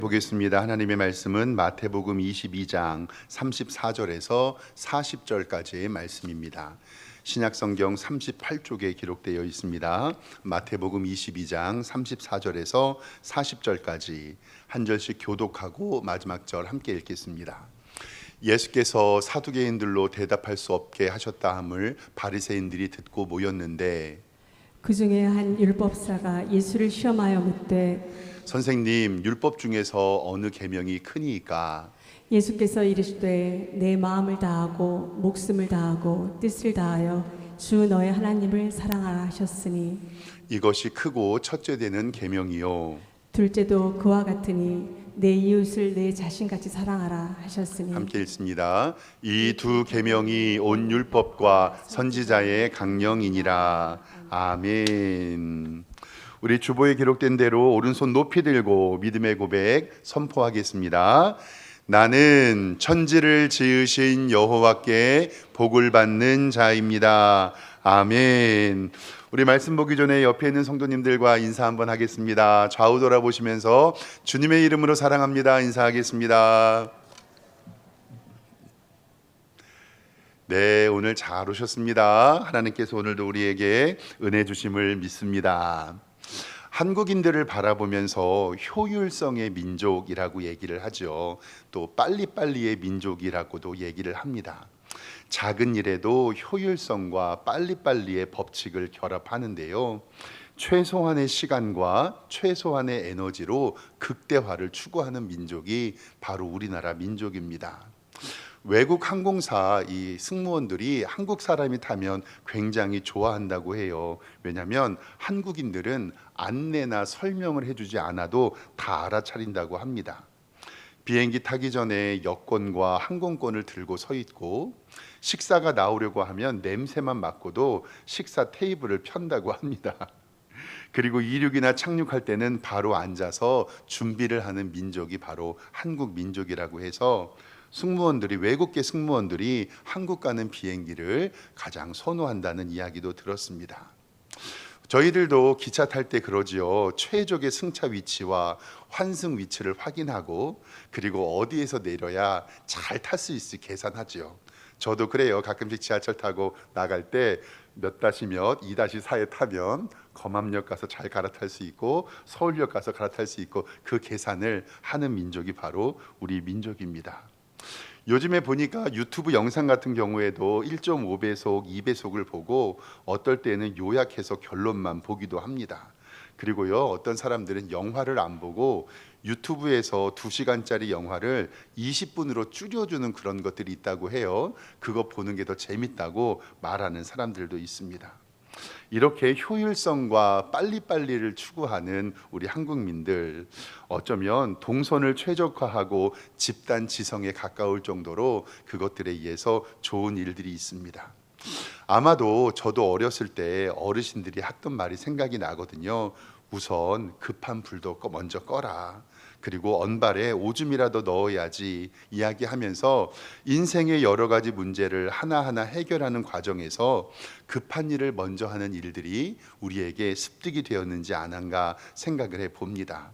보겠습니다. 하나님의 말씀은 마태복음 22장 34절에서 40절까지의 말씀입니다. 신약성경 38쪽에 기록되어 있습니다. 마태복음 22장 34절에서 40절까지 한 절씩 교독하고 마지막 절 함께 읽겠습니다. 예수께서 사두개인들로 대답할 수 없게 하셨다 함을 바리새인들이 듣고 모였는데 그 중에 한 율법사가 예수를 시험하여 묻되 선생님, 율법 중에서 어느 계명이 크니이까? 예수께서 이르시되 내 마음을 다하고 목숨을 다하고 뜻을 다하여 주 너의 하나님을 사랑하라 하셨으니 이것이 크고 첫째 되는 계명이요. 둘째도 그와 같으니 내 이웃을 내 자신같이 사랑하라 하셨으니. 함께 읽습니다. 이 두 계명이 온 율법과 선지자의 강령이니라. 아멘. 우리 주보에 기록된 대로 오른손 높이 들고 믿음의 고백 선포하겠습니다. 나는 천지를 지으신 여호와께 복을 받는 자입니다. 아멘. 우리 말씀 보기 전에 옆에 있는 성도님들과 인사 한번 하겠습니다. 좌우 돌아보시면서 주님의 이름으로 사랑합니다 인사하겠습니다. 네, 오늘 잘 오셨습니다. 하나님께서 오늘도 우리에게 은혜 주심을 믿습니다. 한국인들을 바라보면서 효율성의 민족이라고 얘기를 하죠. 또 빨리빨리의 민족이라고도 얘기를 합니다. 작은 일에도 효율성과 빨리빨리의 법칙을 결합하는데요. 최소한의 시간과 최소한의 에너지로 극대화를 추구하는 민족이 바로 우리나라 민족입니다. 외국 항공사 이 승무원들이 한국 사람이 타면 굉장히 좋아한다고 해요. 왜냐하면 한국인들은 안내나 설명을 해주지 않아도 다 알아차린다고 합니다. 비행기 타기 전에 여권과 항공권을 들고 서 있고 식사가 나오려고 하면 냄새만 맡고도 식사 테이블을 편다고 합니다. 그리고 이륙이나 착륙할 때는 바로 앉아서 준비를 하는 민족이 바로 한국 민족이라고 해서 승무원들이 외국계 승무원들이 한국 가는 비행기를 가장 선호한다는 이야기도 들었습니다. 저희들도 기차 탈 때 그러지요. 최적의 승차 위치와 환승 위치를 확인하고 그리고 어디에서 내려야 잘 탈 수 있을 계산하지요. 저도 그래요. 가끔씩 지하철 타고 나갈 때 몇 다시 몇, 2-4에 타면 검암역 가서 잘 갈아탈 수 있고 서울역 가서 갈아탈 수 있고 그 계산을 하는 민족이 바로 우리 민족입니다. 요즘에 보니까 유튜브 영상 같은 경우에도 1.5배속, 2배속을 보고 어떨 때는 요약해서 결론만 보기도 합니다. 그리고요, 어떤 사람들은 영화를 안 보고 유튜브에서 2시간짜리 영화를 20분으로 줄여주는 그런 것들이 있다고 해요. 그거 보는 게 더 재밌다고 말하는 사람들도 있습니다. 이렇게 효율성과 빨리빨리를 추구하는 우리 한국민들, 어쩌면 동선을 최적화하고 집단 지성에 가까울 정도로 그것들에 의해서 좋은 일들이 있습니다. 아마도 저도 어렸을 때 어르신들이 하던 말이 생각이 나거든요. 우선 급한 불도 먼저 꺼라. 그리고 언발에 오줌이라도 넣어야지 이야기하면서 인생의 여러 가지 문제를 하나하나 해결하는 과정에서 급한 일을 먼저 하는 일들이 우리에게 습득이 되었는지 아닌가 생각을 해봅니다.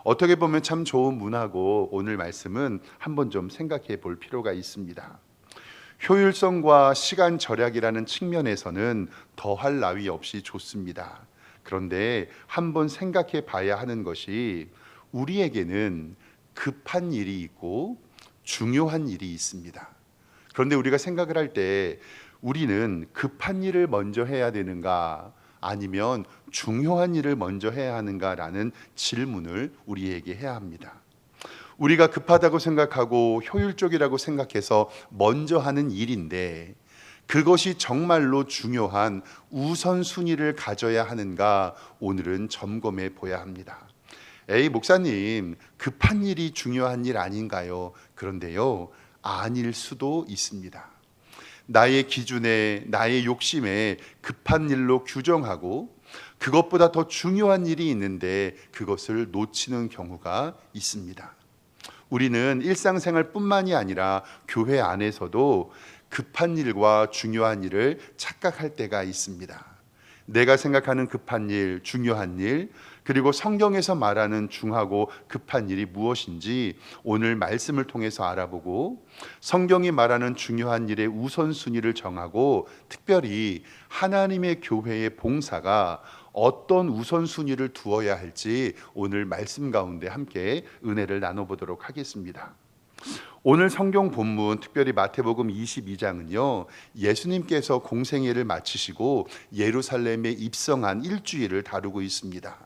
어떻게 보면 참 좋은 문화고 오늘 말씀은 한번 좀 생각해 볼 필요가 있습니다. 효율성과 시간 절약이라는 측면에서는 더할 나위 없이 좋습니다. 그런데 한번 생각해 봐야 하는 것이 우리에게는 급한 일이 있고 중요한 일이 있습니다. 그런데 우리가 생각을 할 때 우리는 급한 일을 먼저 해야 되는가 아니면 중요한 일을 먼저 해야 하는가라는 질문을 우리에게 해야 합니다. 우리가 급하다고 생각하고 효율적이라고 생각해서 먼저 하는 일인데 그것이 정말로 중요한 우선순위를 가져야 하는가 오늘은 점검해 보야 합니다. 에이 목사님, 급한 일이 중요한 일 아닌가요? 그런데요, 아닐 수도 있습니다. 나의 기준에 나의 욕심에 급한 일로 규정하고 그것보다 더 중요한 일이 있는데 그것을 놓치는 경우가 있습니다. 우리는 일상생활뿐만이 아니라 교회 안에서도 급한 일과 중요한 일을 착각할 때가 있습니다. 내가 생각하는 급한 일, 중요한 일, 그리고 성경에서 말하는 중하고 급한 일이 무엇인지 오늘 말씀을 통해서 알아보고, 성경이 말하는 중요한 일의 우선순위를 정하고, 특별히 하나님의 교회의 봉사가 어떤 우선순위를 두어야 할지 오늘 말씀 가운데 함께 은혜를 나눠보도록 하겠습니다. 오늘 성경 본문, 특별히 마태복음 22장은요, 예수님께서 공생애를 마치시고 예루살렘에 입성한 일주일을 다루고 있습니다.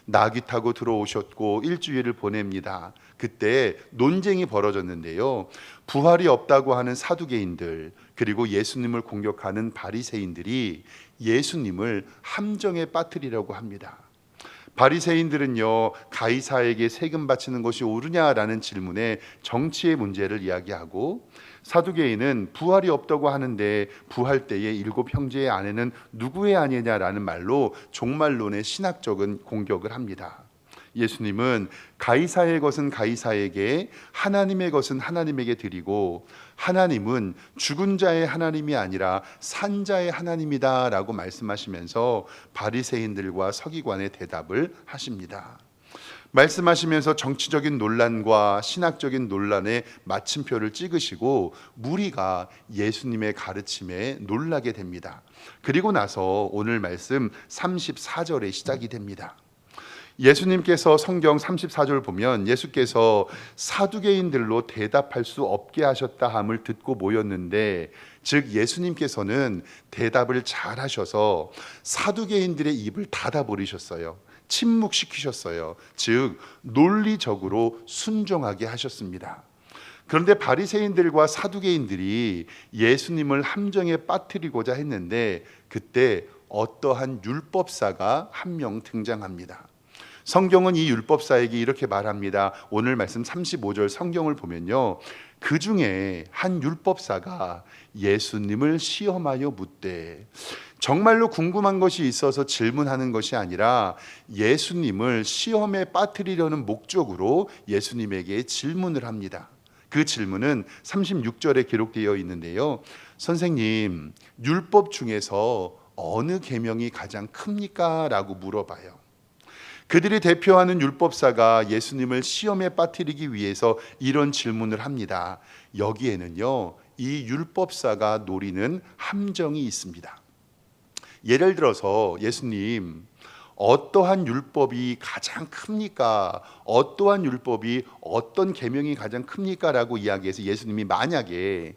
나귀 타고 들어오셨고 일주일을 보냅니다. 그때 논쟁이 벌어졌는데요, 부활이 없다고 하는 사두개인들, 그리고 예수님을 공격하는 바리새인들이 예수님을 함정에 빠뜨리려고 합니다. 바리새인들은요, 가이사에게 세금 바치는 것이 옳으냐라는 질문에 정치의 문제를 이야기하고, 사두개인은 부활이 없다고 하는데 부활 때에 7 형제의 아내는 누구의 아내냐라는 말로 종말론의 신학적인 공격을 합니다. 예수님은 가이사의 것은 가이사에게, 하나님의 것은 하나님에게 드리고, 하나님은 죽은 자의 하나님이 아니라 산 자의 하나님이다 라고 말씀하시면서 바리새인들과 서기관의 대답을 하십니다. 말씀하시면서 정치적인 논란과 신학적인 논란에 마침표를 찍으시고 무리가 예수님의 가르침에 놀라게 됩니다. 그리고 나서 오늘 말씀 34절에 시작이 됩니다. 예수님께서 성경 34절 보면 예수께서 사두개인들로 대답할 수 없게 하셨다 함을 듣고 모였는데, 즉 예수님께서는 대답을 잘 하셔서 사두개인들의 입을 닫아버리셨어요. 침묵시키셨어요. 즉 논리적으로 순종하게 하셨습니다. 그런데 바리새인들과 사두개인들이 예수님을 함정에 빠뜨리고자 했는데, 그때 어떠한 율법사가 한 명 등장합니다. 성경은 이 율법사에게 이렇게 말합니다. 오늘 말씀 35절 성경을 보면요, 그 중에 한 율법사가 예수님을 시험하여 묻되, 정말로 궁금한 것이 있어서 질문하는 것이 아니라 예수님을 시험에 빠뜨리려는 목적으로 예수님에게 질문을 합니다. 그 질문은 36절에 기록되어 있는데요, 선생님, 율법 중에서 어느 계명이 가장 큽니까? 라고 물어봐요. 그들이 대표하는 율법사가 예수님을 시험에 빠뜨리기 위해서 이런 질문을 합니다. 여기에는요, 이 율법사가 노리는 함정이 있습니다. 예를 들어서 예수님, 어떠한 율법이 가장 큽니까? 어떠한 율법이, 어떤 계명이 가장 큽니까? 라고 이야기해서 예수님이 만약에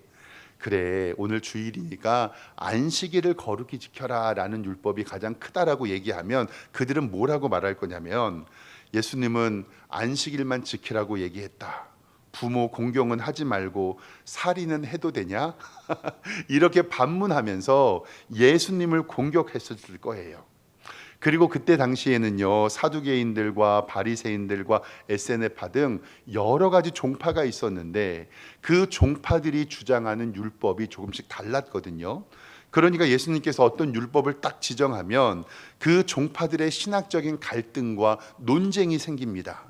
그래, 오늘 주일이니까 안식일을 거룩히 지켜라 라는 율법이 가장 크다라고 얘기하면 그들은 뭐라고 말할 거냐면, 예수님은 안식일만 지키라고 얘기했다, 부모 공경은 하지 말고 살인은 해도 되냐? 이렇게 반문하면서 예수님을 공격했을 거예요. 그리고 그때 당시에는요, 사두개인들과 바리새인들과 에세네파 등 여러 가지 종파가 있었는데 그 종파들이 주장하는 율법이 조금씩 달랐거든요. 그러니까 예수님께서 어떤 율법을 딱 지정하면 그 종파들의 신학적인 갈등과 논쟁이 생깁니다.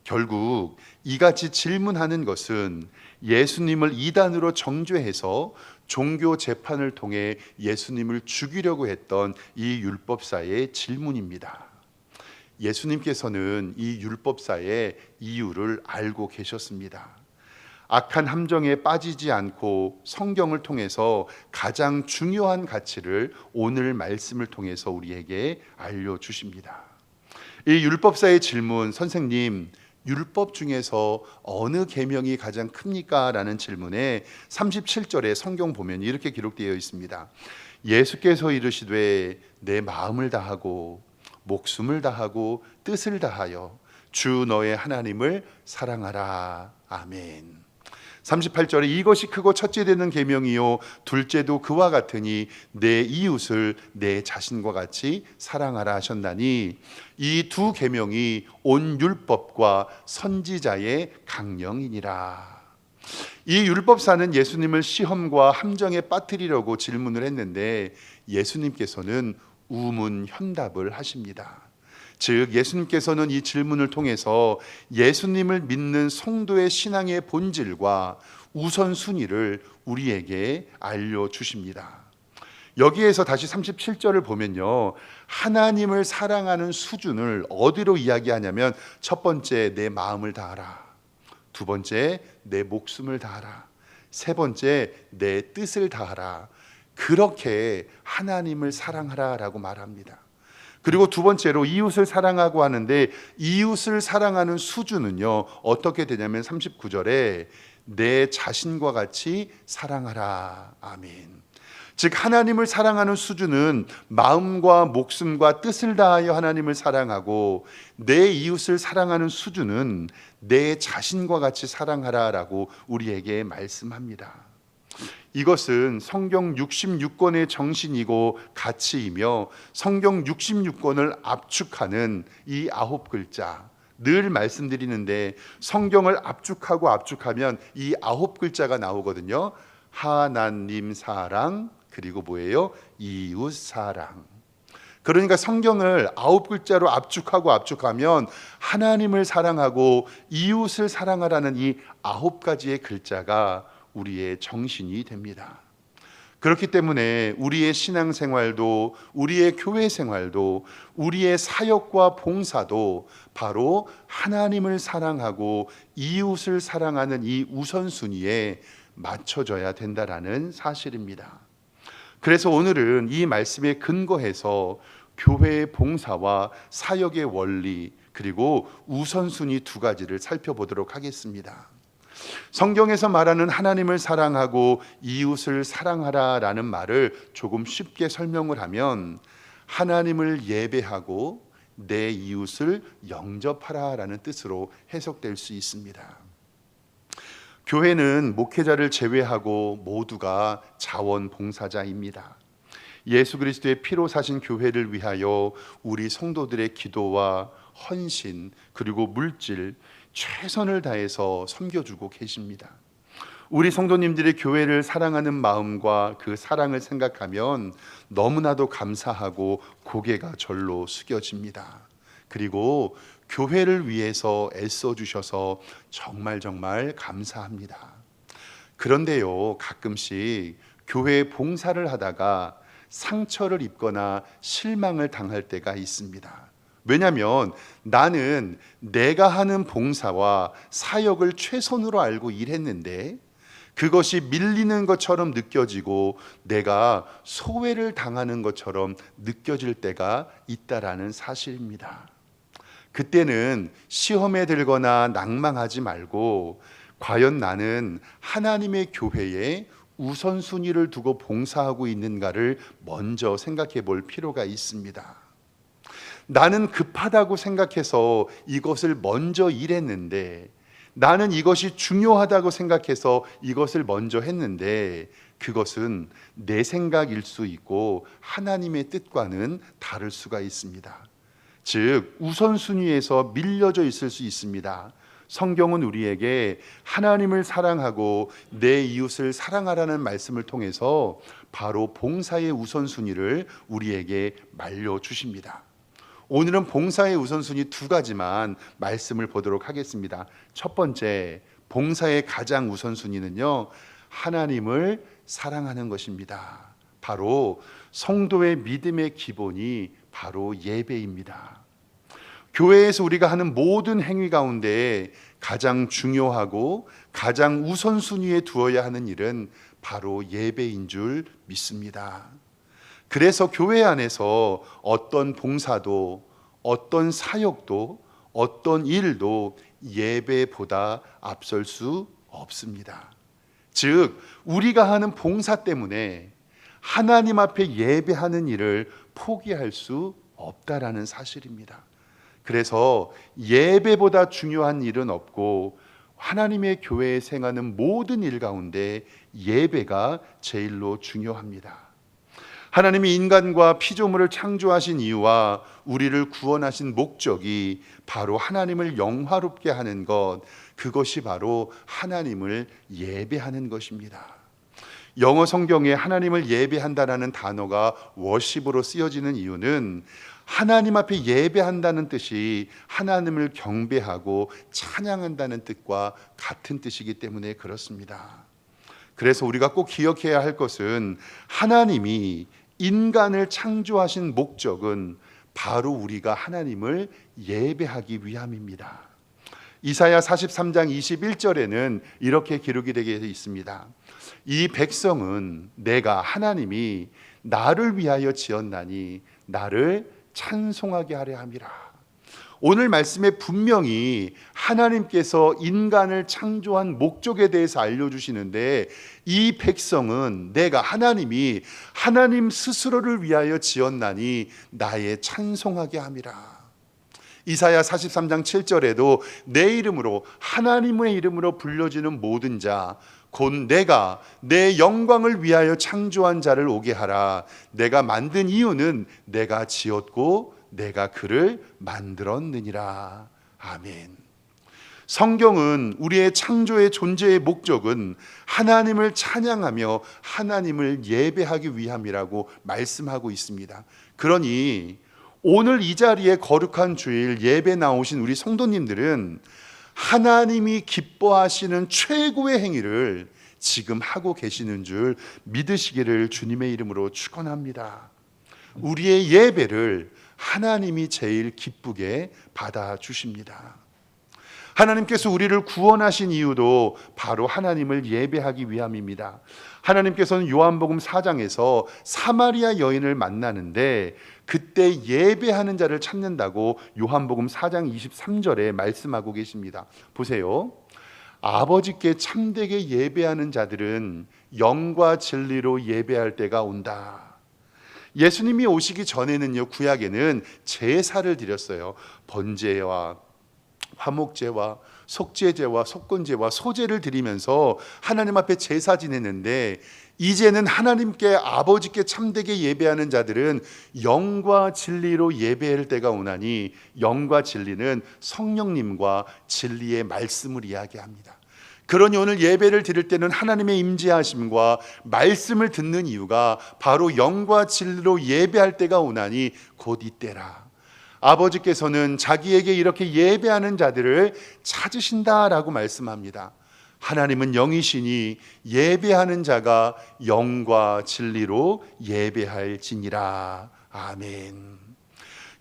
결국 이같이 질문하는 것은 예수님을 이단으로 정죄해서 종교 재판을 통해 예수님을 죽이려고 했던 이 율법사의 질문입니다. 예수님께서는 이 율법사의 이유를 알고 계셨습니다. 악한 함정에 빠지지 않고 성경을 통해서 가장 중요한 가치를 오늘 말씀을 통해서 우리에게 알려주십니다. 이 율법사의 질문, 선생님, 율법 중에서 어느 계명이 가장 큽니까? 라는 질문에 37절에 성경 보면 이렇게 기록되어 있습니다. 예수께서 이르시되 내 마음을 다하고 목숨을 다하고 뜻을 다하여 주 너의 하나님을 사랑하라. 아멘. 38절에 이것이 크고 첫째 되는 계명이요 둘째도 그와 같으니 내 이웃을 내 자신과 같이 사랑하라 하셨나니, 이 두 계명이 온 율법과 선지자의 강령이니라. 이 율법사는 예수님을 시험과 함정에 빠뜨리려고 질문을 했는데 예수님께서는 우문현답을 하십니다. 즉 예수님께서는 이 질문을 통해서 예수님을 믿는 성도의 신앙의 본질과 우선순위를 우리에게 알려주십니다. 여기에서 다시 37절을 보면요, 하나님을 사랑하는 수준을 어디로 이야기하냐면, 첫 번째 내 마음을 다하라, 두 번째 내 목숨을 다하라, 세 번째 내 뜻을 다하라. 그렇게 하나님을 사랑하라라고 말합니다. 그리고 두 번째로 이웃을 사랑하고 하는데, 이웃을 사랑하는 수준은요 어떻게 되냐면 39절에 내 자신과 같이 사랑하라. 아멘. 즉 하나님을 사랑하는 수준은 마음과 목숨과 뜻을 다하여 하나님을 사랑하고, 내 이웃을 사랑하는 수준은 내 자신과 같이 사랑하라라고 우리에게 말씀합니다. 이것은 성경 66권의 정신이고 가치이며, 성경 66권을 압축하는 이 9글자, 늘 말씀드리는데 성경을 압축하면 이 9글자가 나오거든요. 하나님 사랑, 그리고 뭐예요? 이웃 사랑. 그러니까 성경을 9글자로 압축하면 하나님을 사랑하고 이웃을 사랑하라는 이 9가지의 글자가 우리의 정신이 됩니다. 그렇기 때문에 우리의 신앙생활도, 우리의 교회 생활도, 우리의 사역과 봉사도 바로 하나님을 사랑하고 이웃을 사랑하는 이 우선순위에 맞춰져야 된다라는 사실입니다. 그래서 오늘은 이 말씀에 근거해서 교회의 봉사와 사역의 원리, 그리고 우선순위 두 가지를 살펴보도록 하겠습니다. 성경에서 말하는 하나님을 사랑하고 이웃을 사랑하라라는 말을 조금 쉽게 설명을 하면, 하나님을 예배하고 내 이웃을 영접하라라는 뜻으로 해석될 수 있습니다. 교회는 목회자를 제외하고 모두가 자원봉사자입니다. 예수 그리스도의 피로 사신 교회를 위하여 우리 성도들의 기도와 헌신, 그리고 물질, 최선을 다해서 섬겨주고 계십니다. 우리 성도님들의 교회를 사랑하는 마음과 그 사랑을 생각하면 너무나도 감사하고 고개가 절로 숙여집니다. 그리고 교회를 위해서 애써주셔서 정말 감사합니다. 그런데요, 가끔씩 교회 봉사를 하다가 상처를 입거나 실망을 당할 때가 있습니다. 왜냐하면 나는 내가 하는 봉사와 사역을 최선으로 알고 일했는데 그것이 밀리는 것처럼 느껴지고 내가 소외를 당하는 것처럼 느껴질 때가 있다라는 사실입니다. 그때는 시험에 들거나 낭망하지 말고, 과연 나는 하나님의 교회에 우선순위를 두고 봉사하고 있는가를 먼저 생각해 볼 필요가 있습니다. 나는 급하다고 생각해서 이것을 먼저 일했는데, 나는 이것이 중요하다고 생각해서 이것을 먼저 했는데, 그것은 내 생각일 수 있고 하나님의 뜻과는 다를 수가 있습니다. 즉 우선순위에서 밀려져 있을 수 있습니다. 성경은 우리에게 하나님을 사랑하고 내 이웃을 사랑하라는 말씀을 통해서 바로 봉사의 우선순위를 우리에게 말려주십니다. 오늘은 봉사의 우선순위 두 가지만 말씀을 보도록 하겠습니다. 첫 번째, 봉사의 가장 우선순위는요, 하나님을 사랑하는 것입니다. 바로 성도의 믿음의 기본이 바로 예배입니다. 교회에서 우리가 하는 모든 행위 가운데 가장 중요하고 가장 우선순위에 두어야 하는 일은 바로 예배인 줄 믿습니다. 그래서 교회 안에서 어떤 봉사도, 어떤 사역도, 어떤 일도 예배보다 앞설 수 없습니다. 즉 우리가 하는 봉사 때문에 하나님 앞에 예배하는 일을 포기할 수 없다라는 사실입니다. 그래서 예배보다 중요한 일은 없고, 하나님의 교회에 행하는 모든 일 가운데 예배가 제일로 중요합니다. 하나님이 인간과 피조물을 창조하신 이유와 우리를 구원하신 목적이 바로 하나님을 영화롭게 하는 것, 그것이 바로 하나님을 예배하는 것입니다. 영어 성경에 하나님을 예배한다라는 단어가 워십으로 쓰여지는 이유는 하나님 앞에 예배한다는 뜻이 하나님을 경배하고 찬양한다는 뜻과 같은 뜻이기 때문에 그렇습니다. 그래서 우리가 꼭 기억해야 할 것은 하나님이 인간을 창조하신 목적은 바로 우리가 하나님을 예배하기 위함입니다. 이사야 43장 21절에는 이렇게 기록이 되게 있습니다. 이 백성은 내가 하나님이 나를 위하여 지었나니 나를 찬송하게 하려 함이라. 오늘 말씀에 분명히 하나님께서 인간을 창조한 목적에 대해서 알려주시는데, 이 백성은 내가 하나님이 하나님 스스로를 위하여 지었나니 나의 찬송하게 함이라. 이사야 43장 7절에도 내 이름으로, 하나님의 이름으로 불려지는 모든 자 곧 내가 내 영광을 위하여 창조한 자를 오게 하라. 내가 만든 이유는 내가 지었고 내가 그를 만들었느니라. 아멘. 성경은 우리의 창조의 존재의 목적은 하나님을 찬양하며 하나님을 예배하기 위함이라고 말씀하고 있습니다. 그러니 오늘 이 자리에 거룩한 주일 예배 나오신 우리 성도님들은 하나님이 기뻐하시는 최고의 행위를 지금 하고 계시는 줄 믿으시기를 주님의 이름으로 축원합니다. 우리의 예배를 하나님이 제일 기쁘게 받아주십니다. 하나님께서 우리를 구원하신 이유도 바로 하나님을 예배하기 위함입니다. 하나님께서는 요한복음 4장에서 사마리아 여인을 만나는데 그때 예배하는 자를 찾는다고 요한복음 4장 23절에 말씀하고 계십니다. 보세요. 아버지께 참되게 예배하는 자들은 영과 진리로 예배할 때가 온다. 예수님이 오시기 전에는요, 구약에는 제사를 드렸어요. 번제와 화목제와 속죄제와 속건제와 소제를 드리면서 하나님 앞에 제사 지냈는데, 이제는 하나님께 아버지께 참되게 예배하는 자들은 영과 진리로 예배할 때가 오나니, 영과 진리는 성령님과 진리의 말씀을 이야기합니다. 그러니 오늘 예배를 드릴 때는 하나님의 임재하심과 말씀을 듣는 이유가 바로 영과 진리로 예배할 때가 오나니 곧 이때라. 아버지께서는 자기에게 이렇게 예배하는 자들을 찾으신다라고 말씀합니다. 하나님은 영이시니 예배하는 자가 영과 진리로 예배할지니라. 아멘.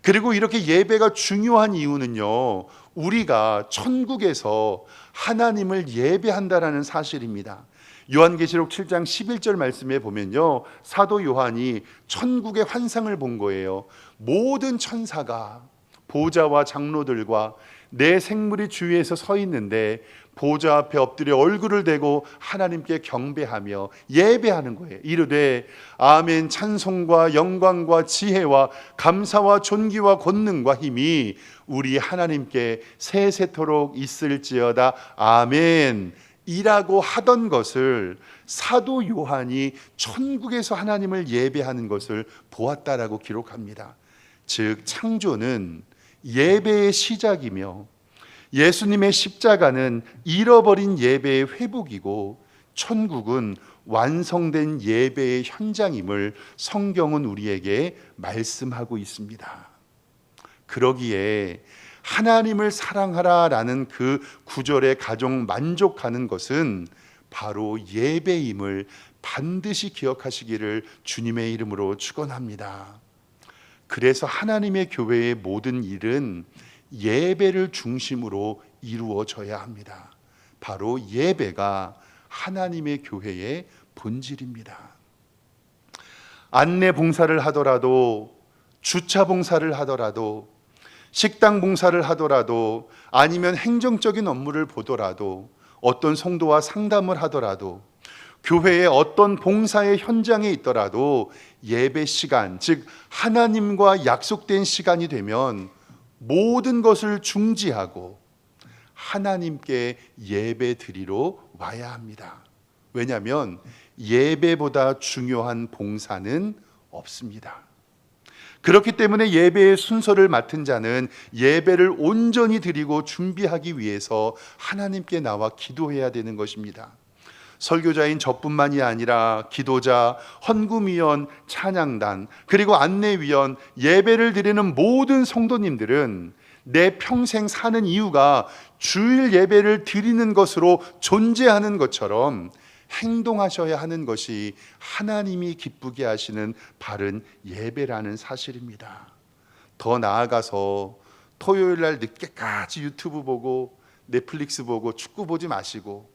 그리고 이렇게 예배가 중요한 이유는요, 우리가 천국에서 하나님을 예배한다라는 사실입니다. 요한계시록 7장 11절 말씀에 보면요, 사도 요한이 천국의 환상을 본 거예요. 모든 천사가 보좌와 장로들과 내 생물이 주위에서 서 있는데 보좌 앞에 엎드려 얼굴을 대고 하나님께 경배하며 예배하는 거예요. 이르되 아멘, 찬송과 영광과 지혜와 감사와 존귀와 권능과 힘이 우리 하나님께 세세토록 있을지어다. 아멘 이라고 하던 것을 사도 요한이 천국에서 하나님을 예배하는 것을 보았다라고 기록합니다. 즉 창조는 예배의 시작이며 예수님의 십자가는 잃어버린 예배의 회복이고 천국은 완성된 예배의 현장임을 성경은 우리에게 말씀하고 있습니다. 그러기에 하나님을 사랑하라라는 그 구절에 가장 만족하는 것은 바로 예배임을 반드시 기억하시기를 주님의 이름으로 축원합니다. 그래서 하나님의 교회의 모든 일은 예배를 중심으로 이루어져야 합니다. 바로 예배가 하나님의 교회의 본질입니다. 안내 봉사를 하더라도, 주차 봉사를 하더라도, 식당 봉사를 하더라도, 아니면 행정적인 업무를 보더라도, 어떤 성도와 상담을 하더라도, 교회의 어떤 봉사의 현장에 있더라도 예배 시간, 즉 하나님과 약속된 시간이 되면 모든 것을 중지하고 하나님께 예배 드리러 와야 합니다. 왜냐하면 예배보다 중요한 봉사는 없습니다. 그렇기 때문에 예배의 순서를 맡은 자는 예배를 온전히 드리고 준비하기 위해서 하나님께 나와 기도해야 되는 것입니다. 설교자인 저뿐만이 아니라 기도자, 헌금위원, 찬양단, 그리고 안내위원, 예배를 드리는 모든 성도님들은 내 평생 사는 이유가 주일 예배를 드리는 것으로 존재하는 것처럼 행동하셔야 하는 것이 하나님이 기쁘게 하시는 바른 예배라는 사실입니다. 더 나아가서 토요일 날 늦게까지 유튜브 보고 넷플릭스 보고 축구 보지 마시고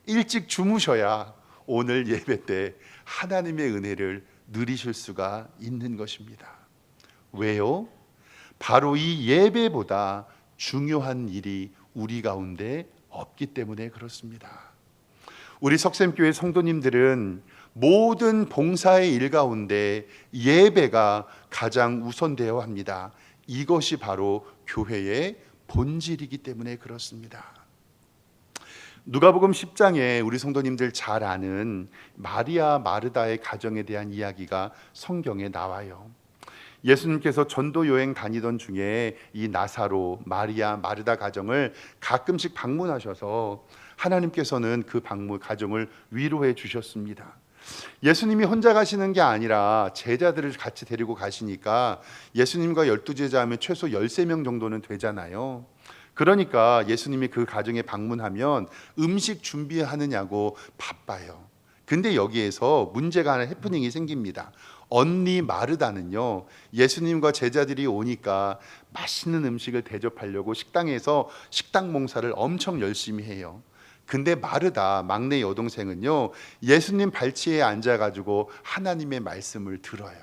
일찍 주무셔야 오늘 예배 때 하나님의 은혜를 누리실 수가 있는 것입니다. 왜요? 바로 이 예배보다 중요한 일이 우리 가운데 없기 때문에 그렇습니다. 우리 석샘교회 성도님들은 모든 봉사의 일 가운데 예배가 가장 우선되어야 합니다. 이것이 바로 교회의 본질이기 때문에 그렇습니다. 누가복음 10장에 우리 성도님들 잘 아는 마리아 마르다의 가정에 대한 이야기가 성경에 나와요. 예수님께서 전도 여행 다니던 중에 이 나사로, 마리아, 마르다 가정을 가끔씩 방문하셔서 하나님께서는 그 가정을 위로해 주셨습니다. 예수님이 혼자 가시는 게 아니라 제자들을 같이 데리고 가시니까 예수님과 12제자 하면 최소 13명 정도는 되잖아요. 그러니까 예수님이 그 가정에 방문하면 음식 준비하느냐고 바빠요. 근데 여기에서 문제가 하나, 해프닝이 생깁니다. 언니 마르다는요, 예수님과 제자들이 오니까 맛있는 음식을 대접하려고 식당에서 식당 봉사를 엄청 열심히 해요. 근데 마르다, 막내 여동생은요, 예수님 발치에 앉아가지고 하나님의 말씀을 들어요.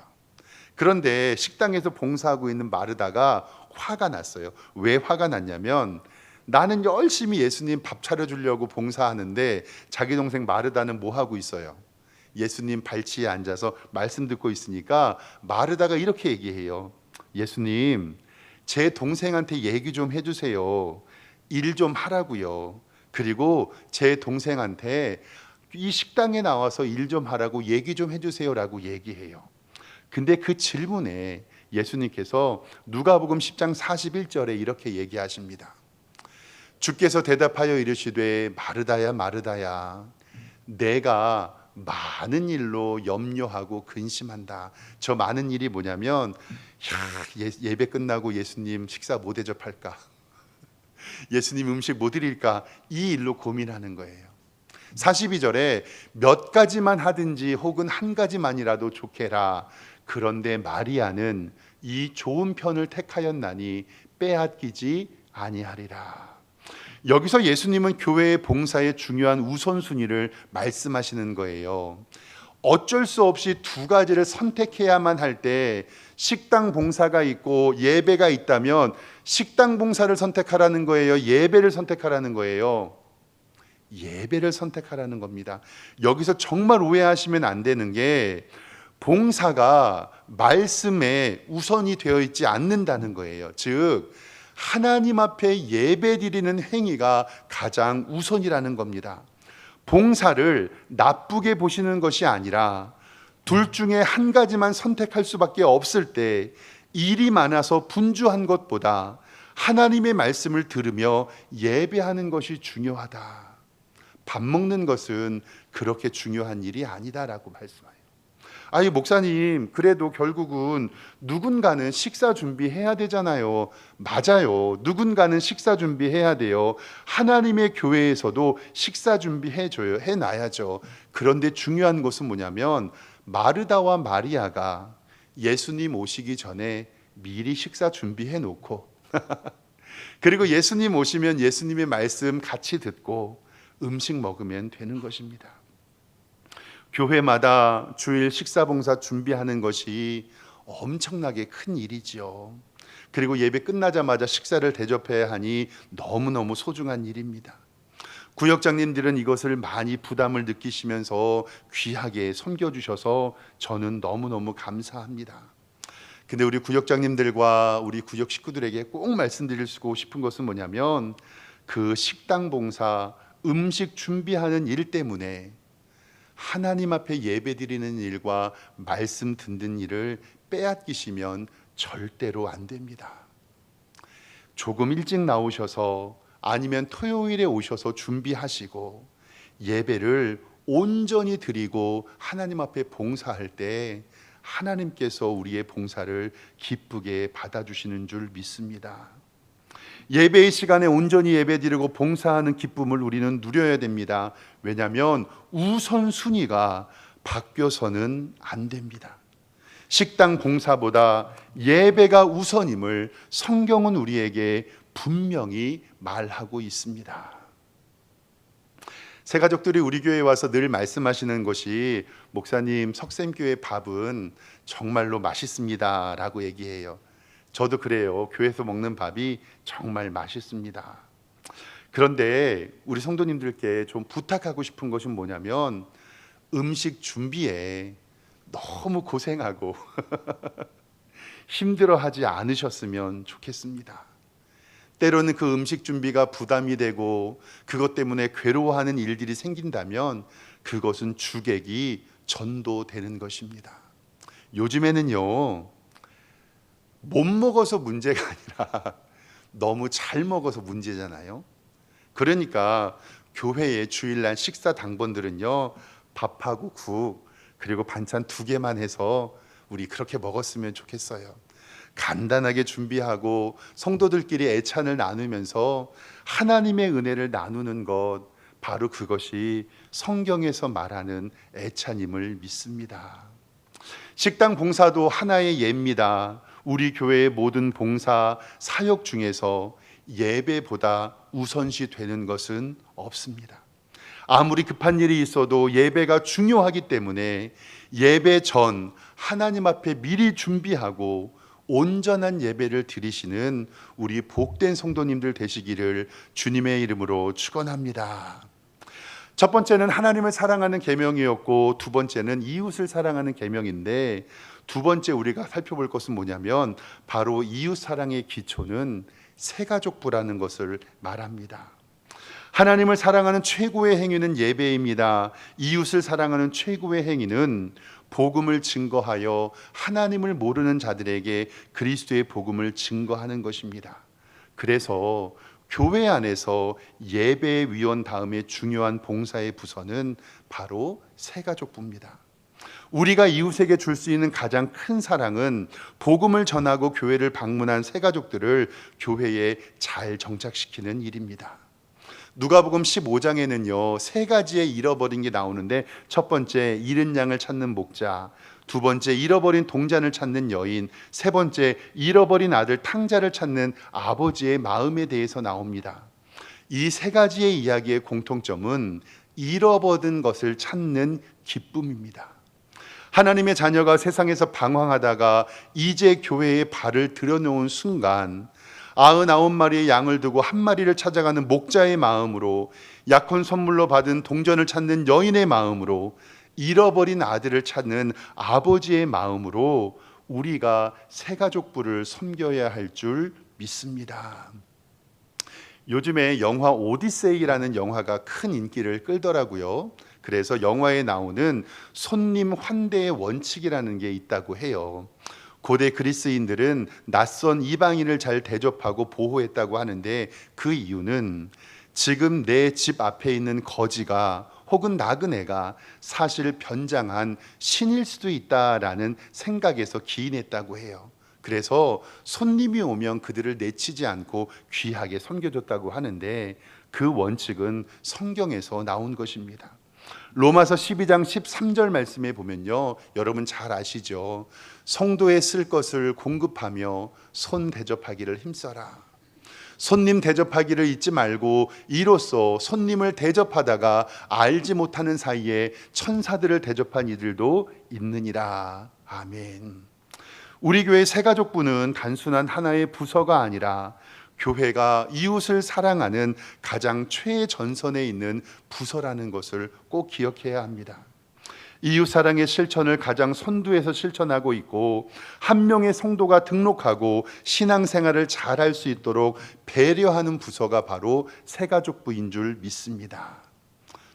그런데 식당에서 봉사하고 있는 마르다가 화가 났어요. 왜 화가 났냐면, 나는 열심히 예수님 밥 차려주려고 봉사하는데 자기 동생 마르다는 뭐 하고 있어요? 예수님 발치에 앉아서 말씀 듣고 있으니까 마르다가 이렇게 얘기해요. 예수님, 제 동생한테 얘기 좀 해주세요. 일 좀 하라고요. 그리고 제 동생한테 이 식당에 나와서 일 좀 하라고 얘기 좀 해주세요라고 얘기해요. 근데 그 질문에 예수님께서 누가복음 10장 41절에 이렇게 얘기하십니다. 주께서 대답하여 이르시되 마르다야 마르다야, 내가 많은 일로 염려하고 근심한다. 저 많은 일이 뭐냐면, 예배 끝나고 예수님 식사 못 대접할까, 예수님 음식 못 드릴까, 이 일로 고민하는 거예요. 42절에 몇 가지만 하든지 혹은 한 가지만이라도 좋게라. 그런데 마리아는 이 좋은 편을 택하였나니 빼앗기지 아니하리라. 여기서 예수님은 교회의 봉사의 중요한 우선순위를 말씀하시는 거예요. 어쩔 수 없이 두 가지를 선택해야만 할 때, 식당 봉사가 있고 예배가 있다면 식당 봉사를 선택하라는 거예요? 예배를 선택하라는 거예요? 예배를 선택하라는 겁니다. 여기서 정말 오해하시면 안 되는 게, 봉사가 말씀에 우선이 되어 있지 않는다는 거예요. 즉, 하나님 앞에 예배 드리는 행위가 가장 우선이라는 겁니다. 봉사를 나쁘게 보시는 것이 아니라 둘 중에 한 가지만 선택할 수밖에 없을 때, 일이 많아서 분주한 것보다 하나님의 말씀을 들으며 예배하는 것이 중요하다. 밥 먹는 것은 그렇게 중요한 일이 아니다라고 말씀해요. 아니 목사님, 그래도 결국은 누군가는 식사 준비해야 되잖아요. 맞아요. 누군가는 식사 준비해야 돼요. 하나님의 교회에서도 식사 준비해줘요. 해놔야죠. 그런데 중요한 것은 뭐냐면, 마르다와 마리아가 예수님 오시기 전에 미리 식사 준비해 놓고 그리고 예수님 오시면 예수님의 말씀 같이 듣고 음식 먹으면 되는 것입니다. 교회마다 주일 식사봉사 준비하는 것이 엄청나게 큰 일이지요. 그리고 예배 끝나자마자 식사를 대접해야 하니 너무너무 소중한 일입니다. 구역장님들은 이것을 많이 부담을 느끼시면서 귀하게 섬겨주셔서 저는 너무너무 감사합니다. 근데 우리 구역장님들과 우리 구역 식구들에게 꼭 말씀드리고 싶은 것은 뭐냐면, 그 식당 봉사, 음식 준비하는 일 때문에 하나님 앞에 예배 드리는 일과 말씀 듣는 일을 빼앗기시면 절대로 안 됩니다. 조금 일찍 나오셔서, 아니면 토요일에 오셔서 준비하시고 예배를 온전히 드리고 하나님 앞에 봉사할 때 하나님께서 우리의 봉사를 기쁘게 받아주시는 줄 믿습니다. 예배의 시간에 온전히 예배드리고 봉사하는 기쁨을 우리는 누려야 됩니다. 왜냐하면 우선순위가 바뀌어서는 안 됩니다. 식당 봉사보다 예배가 우선임을 성경은 우리에게 분명히 말하고 있습니다. 새 가족들이 우리 교회에 와서 늘 말씀하시는 것이 목사님, 석샘교회 밥은 정말로 맛있습니다 라고 얘기해요. 저도 그래요. 교회에서 먹는 밥이 정말 맛있습니다. 그런데 우리 성도님들께 좀 부탁하고 싶은 것은 뭐냐면 음식 준비에 너무 고생하고 힘들어하지 않으셨으면 좋겠습니다. 때로는 그 음식 준비가 부담이 되고 그것 때문에 괴로워하는 일들이 생긴다면 그것은 주객이 전도되는 것입니다. 요즘에는요, 못 먹어서 문제가 아니라 너무 잘 먹어서 문제잖아요. 그러니까 교회의 주일날 식사 당번들은요, 밥하고 국 그리고 반찬 2개만 해서 우리 그렇게 먹었으면 좋겠어요. 간단하게 준비하고 성도들끼리 애찬을 나누면서 하나님의 은혜를 나누는 것, 바로 그것이 성경에서 말하는 애찬임을 믿습니다. 식당 봉사도 하나의 예입니다. 우리 교회의 모든 봉사, 사역 중에서 예배보다 우선시 되는 것은 없습니다. 아무리 급한 일이 있어도 예배가 중요하기 때문에 예배 전 하나님 앞에 미리 준비하고 온전한 예배를 드리시는 우리 복된 성도님들 되시기를 주님의 이름으로 축원합니다. 첫 번째는 하나님을 사랑하는 계명이었고, 두 번째는 이웃을 사랑하는 계명인데, 두 번째 우리가 살펴볼 것은 뭐냐면 바로 이웃 사랑의 기초는 새가족부라는 것을 말합니다. 하나님을 사랑하는 최고의 행위는 예배입니다. 이웃을 사랑하는 최고의 행위는 복음을 증거하여 하나님을 모르는 자들에게 그리스도의 복음을 증거하는 것입니다. 그래서 교회 안에서 예배위원 다음에 중요한 봉사의 부서는 바로 새가족부입니다. 우리가 이웃에게 줄 수 있는 가장 큰 사랑은 복음을 전하고 교회를 방문한 새가족들을 교회에 잘 정착시키는 일입니다. 누가복음 15장에는요 3가지의 잃어버린 게 나오는데, 첫 번째 잃은 양을 찾는 목자, 두 번째 잃어버린 동전을 찾는 여인, 세 번째 잃어버린 아들 탕자를 찾는 아버지의 마음에 대해서 나옵니다. 이 3가지의 이야기의 공통점은 잃어버린 것을 찾는 기쁨입니다. 하나님의 자녀가 세상에서 방황하다가 이제 교회에 발을 들여놓은 순간 99마리의 양을 두고 1마리를 찾아가는 목자의 마음으로, 약혼 선물로 받은 동전을 찾는 여인의 마음으로, 잃어버린 아들을 찾는 아버지의 마음으로 우리가 새가족부를 섬겨야 할 줄 믿습니다. 요즘에 영화 오디세이라는 영화가 큰 인기를 끌더라고요. 그래서 영화에 나오는 손님 환대의 원칙이라는 게 있다고 해요. 고대 그리스인들은 낯선 이방인을 잘 대접하고 보호했다고 하는데, 그 이유는 지금 내 집 앞에 있는 거지가 혹은 나그네가 사실 변장한 신일 수도 있다라는 생각에서 기인했다고 해요. 그래서 손님이 오면 그들을 내치지 않고 귀하게 섬겨줬다고 하는데, 그 원칙은 성경에서 나온 것입니다. 로마서 12장 13절 말씀에 보면요, 여러분 잘 아시죠? 성도에 쓸 것을 공급하며 손 대접하기를 힘써라. 손님 대접하기를 잊지 말고 이로써 손님을 대접하다가 알지 못하는 사이에 천사들을 대접한 이들도 있느니라. 아멘. 우리 교회 새가족부는 단순한 하나의 부서가 아니라 교회가 이웃을 사랑하는 가장 최전선에 있는 부서라는 것을 꼭 기억해야 합니다. 이웃 사랑의 실천을 가장 선두에서 실천하고 있고, 한 명의 성도가 등록하고 신앙생활을 잘할 수 있도록 배려하는 부서가 바로 새가족부인 줄 믿습니다.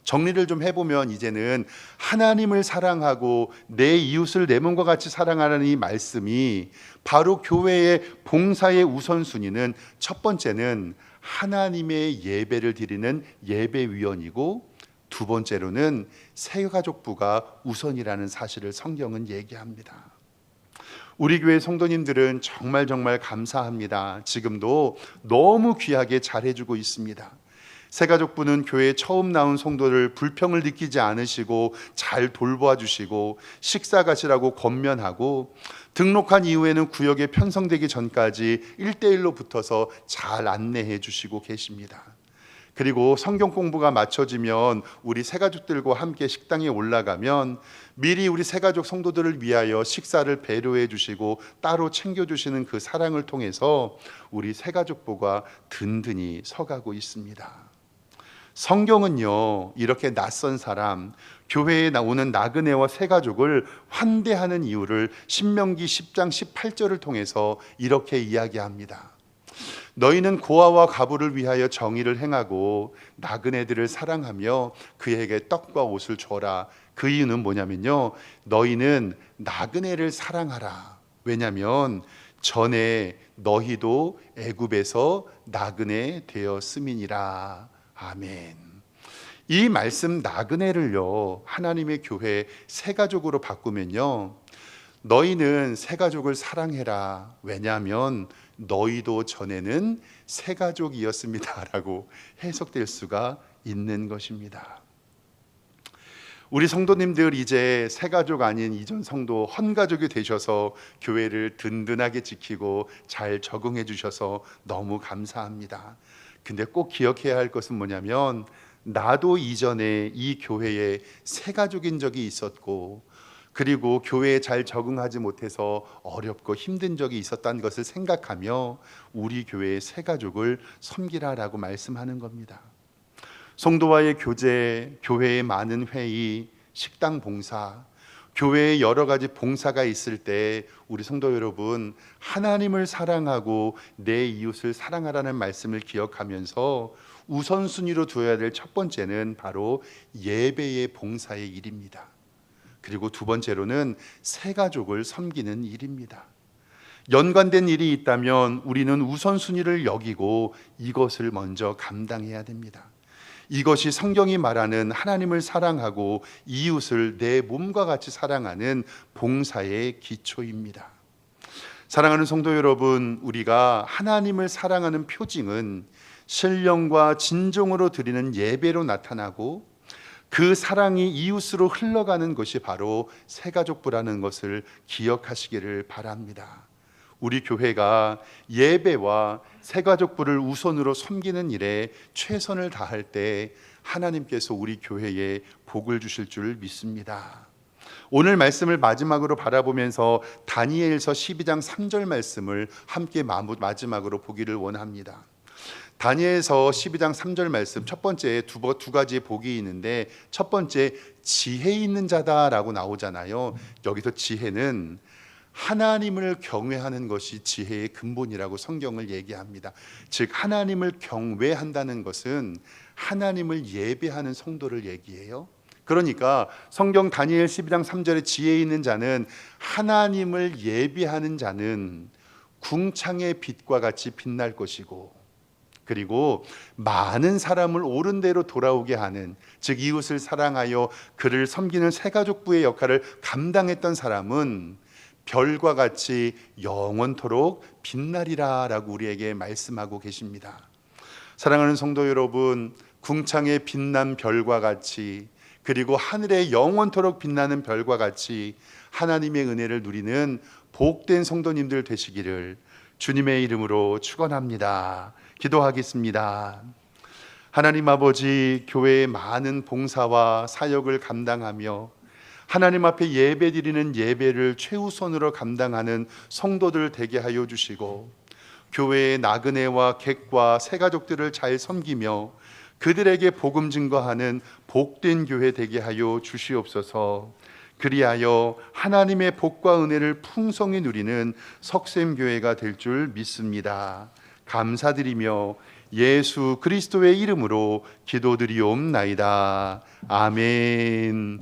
정리를 좀 해보면 이제는 하나님을 사랑하고 내 이웃을 내 몸과 같이 사랑하라는 이 말씀이 바로 교회의 봉사의 우선순위는, 첫 번째는 하나님의 예배를 드리는 예배위원이고, 두 번째로는 새가족부가 우선이라는 사실을 성경은 얘기합니다. 우리 교회 성도님들은 정말 감사합니다. 지금도 너무 귀하게 잘해주고 있습니다. 새가족부는 교회에 처음 나온 성도를 불평을 느끼지 않으시고 잘 돌보아 주시고 식사 가시라고 권면하고, 등록한 이후에는 구역에 편성되기 전까지 1대1로 붙어서 잘 안내해 주시고 계십니다. 그리고 성경 공부가 마쳐지면 우리 새가족들과 함께 식당에 올라가면 미리 우리 새가족 성도들을 위하여 식사를 배려해 주시고 따로 챙겨주시는 그 사랑을 통해서 우리 새가족부가 든든히 서가고 있습니다. 성경은요, 이렇게 낯선 사람, 교회에 나오는 나그네와 새가족을 환대하는 이유를 신명기 10장 18절을 통해서 이렇게 이야기합니다. 너희는 고아와 가부를 위하여 정의를 행하고 나그네들을 사랑하며 그에게 떡과 옷을 줘라. 그 이유는 뭐냐면요, 너희는 나그네를 사랑하라. 왜냐하면 전에 너희도 애굽에서 나그네 되었음이니라. 아멘. 이 말씀 나그네를요, 하나님의 교회 새가족으로 바꾸면요, 너희는 새가족을 사랑해라. 왜냐하면 너희도 전에는 새가족이었습니다 라고 해석될 수가 있는 것입니다. 우리 성도님들 이제 새가족 아닌 이전 성도 헌가족이 되셔서 교회를 든든하게 지키고 잘 적응해 주셔서 너무 감사합니다. 근데 꼭 기억해야 할 것은 뭐냐면, 나도 이전에 이 교회에 새가족인 적이 있었고, 그리고 교회에 잘 적응하지 못해서 어렵고 힘든 적이 있었다는 것을 생각하며 우리 교회의 새가족을 섬기라라고 말씀하는 겁니다. 성도와의 교제, 교회의 많은 회의, 식당 봉사, 교회에 여러 가지 봉사가 있을 때 우리 성도 여러분, 하나님을 사랑하고 내 이웃을 사랑하라는 말씀을 기억하면서 우선순위로 두어야 될 첫 번째는 바로 예배의 봉사의 일입니다. 그리고 두 번째로는 새가족을 섬기는 일입니다. 연관된 일이 있다면 우리는 우선순위를 여기고 이것을 먼저 감당해야 됩니다. 이것이 성경이 말하는 하나님을 사랑하고 이웃을 내 몸과 같이 사랑하는 봉사의 기초입니다. 사랑하는 성도 여러분, 우리가 하나님을 사랑하는 표징은 신령과 진정으로 드리는 예배로 나타나고, 그 사랑이 이웃으로 흘러가는 것이 바로 새가족부라는 것을 기억하시기를 바랍니다. 우리 교회가 예배와 새가족부를 우선으로 섬기는 일에 최선을 다할 때 하나님께서 우리 교회에 복을 주실 줄 믿습니다. 오늘 말씀을 마지막으로 바라보면서 다니엘서 12장 3절 말씀을 함께 마지막으로 보기를 원합니다. 다니엘서 12장 3절 말씀, 첫 번째 두 가지의 복이 있는데, 첫 번째 지혜 있는 자다라고 나오잖아요. 여기서 지혜는 하나님을 경외하는 것이 지혜의 근본이라고 성경을 얘기합니다. 즉 하나님을 경외한다는 것은 하나님을 예배하는 성도를 얘기해요. 그러니까 성경 다니엘 12장 3절에 지혜 있는 자는, 하나님을 예배하는 자는 궁창의 빛과 같이 빛날 것이고, 그리고 많은 사람을 옳은 대로 돌아오게 하는, 즉 이웃을 사랑하여 그를 섬기는 새가족부의 역할을 감당했던 사람은 별과 같이 영원토록 빛나리라 라고 우리에게 말씀하고 계십니다. 사랑하는 성도 여러분, 궁창에 빛난 별과 같이, 그리고 하늘에 영원토록 빛나는 별과 같이 하나님의 은혜를 누리는 복된 성도님들 되시기를 주님의 이름으로 축원합니다. 기도하겠습니다. 하나님 아버지, 교회의 많은 봉사와 사역을 감당하며 하나님 앞에 예배드리는 예배를 최우선으로 감당하는 성도들 되게 하여 주시고, 교회의 나그네와 객과 새가족들을 잘 섬기며 그들에게 복음 증거하는 복된 교회 되게 하여 주시옵소서. 그리하여 하나님의 복과 은혜를 풍성히 누리는 석샘교회가 될 줄 믿습니다. 감사드리며 예수 그리스도의 이름으로 기도드리옵나이다. 아멘.